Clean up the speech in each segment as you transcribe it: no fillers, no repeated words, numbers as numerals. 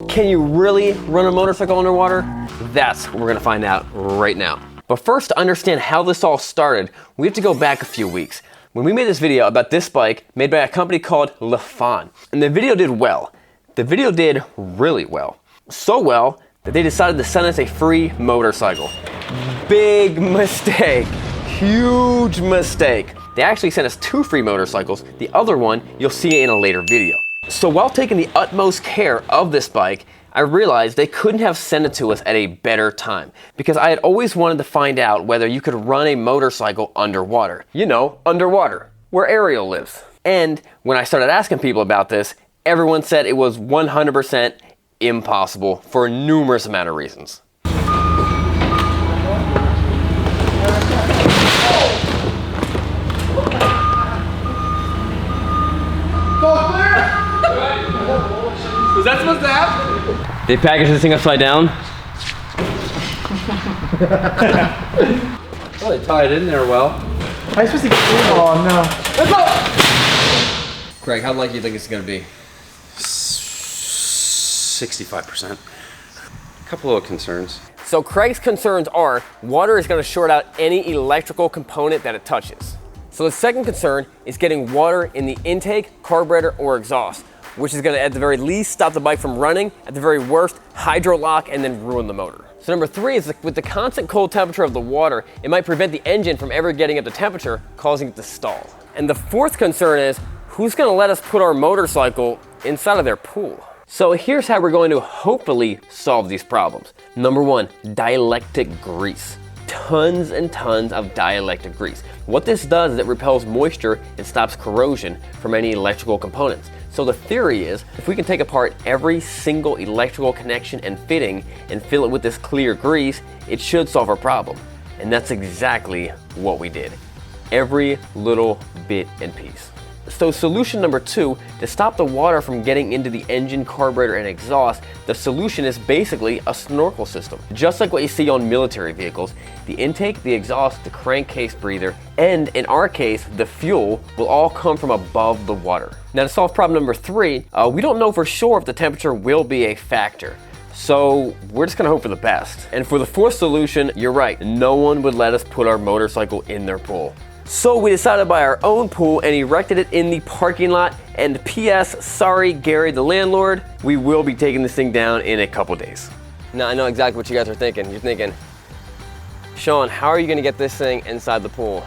Can you really run a motorcycle underwater? That's what we're gonna find out right now. But first, to understand how this all started, we have to go back a few weeks when we made this video about this bike made by a company called Lifan. And the video did well. The video did really well. So well that they decided to send us a free motorcycle. Big mistake. Huge mistake. They actually sent us 2 free motorcycles. The other one you'll see in a later video. So while taking the utmost care of this bike, I realized they couldn't have sent it to us at a better time, because I had always wanted to find out whether you could run a motorcycle underwater. You know, underwater, where Ariel lives. And when I started asking people about this, everyone said it was 100% impossible for a numerous amount of reasons. Was that supposed to happen? They packaged this thing upside down. Well, they tied it in there well. How are you supposed to get in? Oh no. Let's go! Craig, how likely do you think it's gonna be? 65%. A couple of concerns. So Craig's concerns are water is gonna short out any electrical component that it touches. So the second concern is getting water in the intake, carburetor, or exhaust, which is gonna at the very least stop the bike from running, at the very worst, hydro lock and then ruin the motor. So number 3 is with the constant cold temperature of the water, it might prevent the engine from ever getting up to temperature, causing it to stall. And the 4th concern is, who's gonna let us put our motorcycle inside of their pool? So here's how we're going to hopefully solve these problems. Number 1, dielectric grease. Tons and tons of dielectric grease. What this does is it repels moisture and stops corrosion from any electrical components. So the theory is, if we can take apart every single electrical connection and fitting and fill it with this clear grease, it should solve our problem. And that's exactly what we did. Every little bit and piece. So solution number 2, to stop the water from getting into the engine, carburetor, and exhaust, the solution is basically a snorkel system. Just like what you see on military vehicles, the intake, the exhaust, the crankcase breather, and in our case, the fuel will all come from above the water. Now to solve problem number 3, we don't know for sure if the temperature will be a factor. So we're just gonna hope for the best. And for the 4th solution, you're right, no one would let us put our motorcycle in their pool. So we decided to buy our own pool and erected it in the parking lot. And P.S. sorry, Gary the landlord, we will be taking this thing down in a couple days. Now I know exactly what you guys are thinking. You're thinking, Sean, how are you gonna get this thing inside the pool?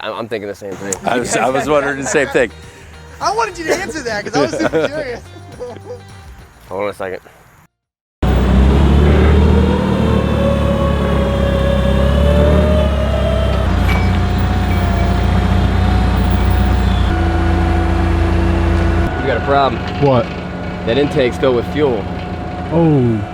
I'm thinking the same thing. I was wondering the same thing. I wanted you to answer that because I was super curious. Hold on a second. You got a problem. What? That intake's filled with fuel. Oh.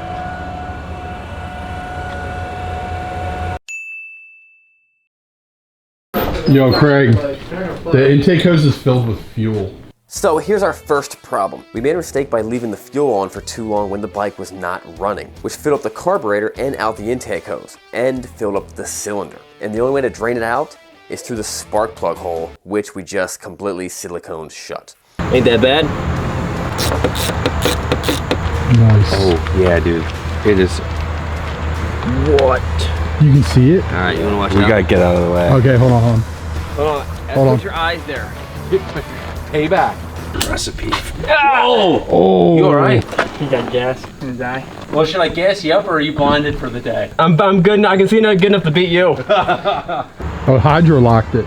Yo, Craig, the intake hose is filled with fuel. So here's our first problem. We made a mistake by leaving the fuel on for too long when the bike was not running, which filled up the carburetor and out the intake hose, and filled up the cylinder. And the only way to drain it out is through the spark plug hole, which we just completely siliconed shut. Ain't that bad? Nice. Oh, yeah, dude. It is. What? You can see it? All right, you wanna watch We it gotta get out of the way. Okay, hold on, hold on. Hold on, Hold on. put your eyes there. Payback. Recipe. Oh. You alright? He got gas in his eye. Well, should I gas you up or are you blinded for the day? I'm good, I can see not good enough to beat you. Oh, hydro locked it.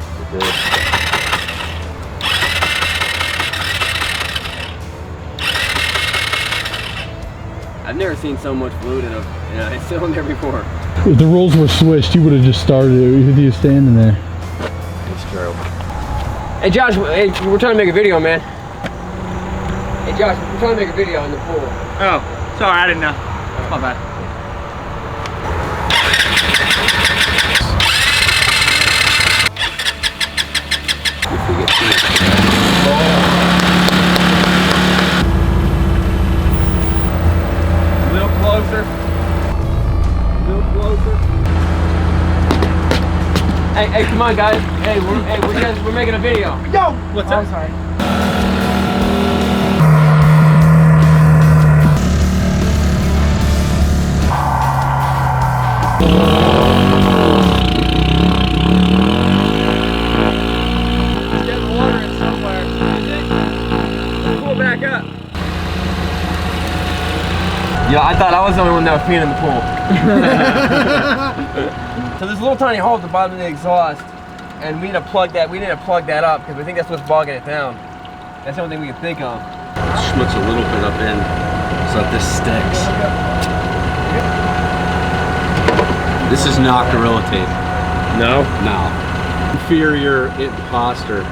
I've never seen so much fluid in a cylinder before. If the rules were switched, you would have just started it with you standing there. It's true. Hey Josh, hey, we're trying to make a video, man. Hey Josh, we're trying to make a video in the pool. Oh, sorry, I didn't know. That's my bad. A little closer. A little closer. Hey, come on, guys. Hey, we're making a video. Yo! What's up? Sorry. It's getting water in somewhere. Is it? Let's pull back up. Yeah, I thought I was the only one that was peeing in the pool. So there's a little tiny hole at the bottom of the exhaust, and we need to plug that. We need to plug that up because we think that's what's bogging it down. That's the only thing we can think of. Schmutz a little bit up in so that this sticks. This is not Gorilla Tape. No? No. Inferior imposter.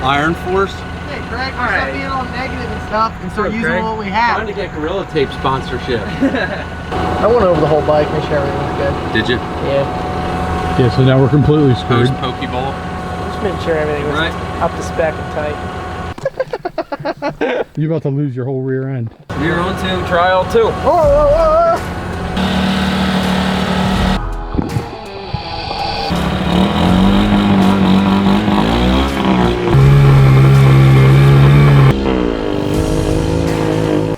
Iron Force? Hey, Greg, stop being all negative and stuff and start using what we Trying have. to get Gorilla Tape sponsorship. I went over the whole bike, make sure everything was good. Did you? Yeah. Yeah, so now we're completely screwed. Post Pokeball? Just making sure everything was Right. up to spec and tight. You're about to lose your whole rear end. We're on to trial 2. Whoa, whoa, whoa!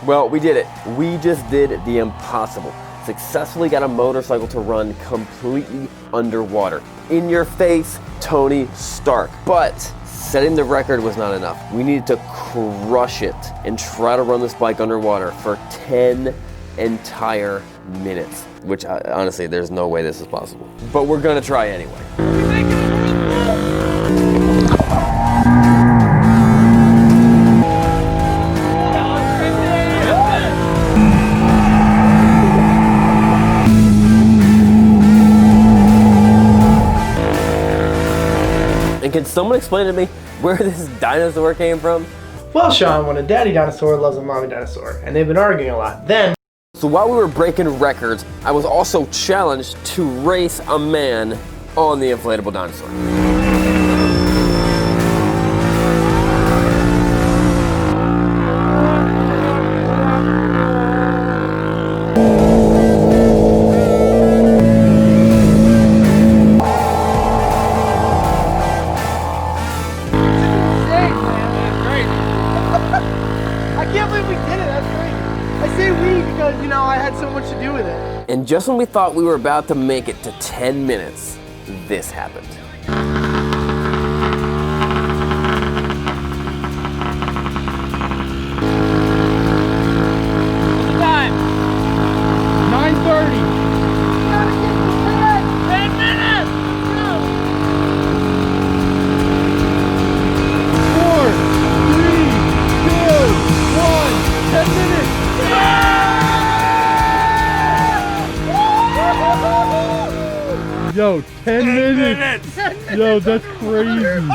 Well, we did it. We just did the impossible. Successfully got a motorcycle to run completely underwater. In your face, Tony Stark. But setting the record was not enough. We needed to crush it and try to run this bike underwater for 10 entire minutes, which honestly, there's no way this is possible. But we're gonna try anyway. And can someone explain to me where this dinosaur came from? Well, Sean, when a daddy dinosaur loves a mommy dinosaur, and they've been arguing a lot, then... So while we were breaking records, I was also challenged to race a man on the inflatable dinosaur. I can't believe we did it, that's crazy. I say we because, you know, I had so much to do with it. And just when we thought we were about to make it to 10 minutes, this happened. What's the time? 9:30. 10 minutes! Go! 4, 3, 2, 1. 10 minutes. Yo, 10 minutes. Yo, that's crazy.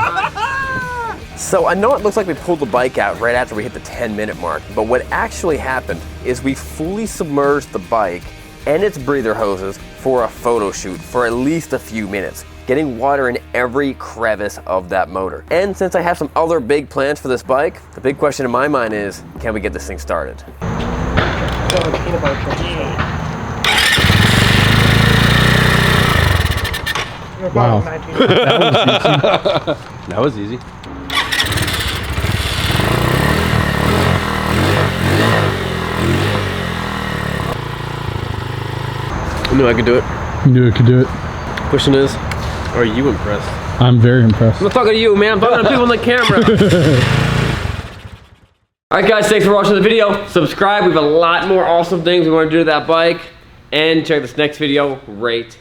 So I know it looks like we pulled the bike out right after we hit the 10-minute mark, but what actually happened is we fully submerged the bike and its breather hoses for a photo shoot for at least a few minutes, getting water in every crevice of that motor. And since I have some other big plans for this bike, the big question in my mind is, can we get this thing started? Peanut butter cookies. Wow. That was easy. I knew I could do it. You knew it could do it. Question is, are you impressed? I'm very impressed. I'm not talking to you, man. I'm talking to people on the camera. Alright guys, thanks for watching the video. Subscribe. We have a lot more awesome things we want to do to that bike. And check this next video right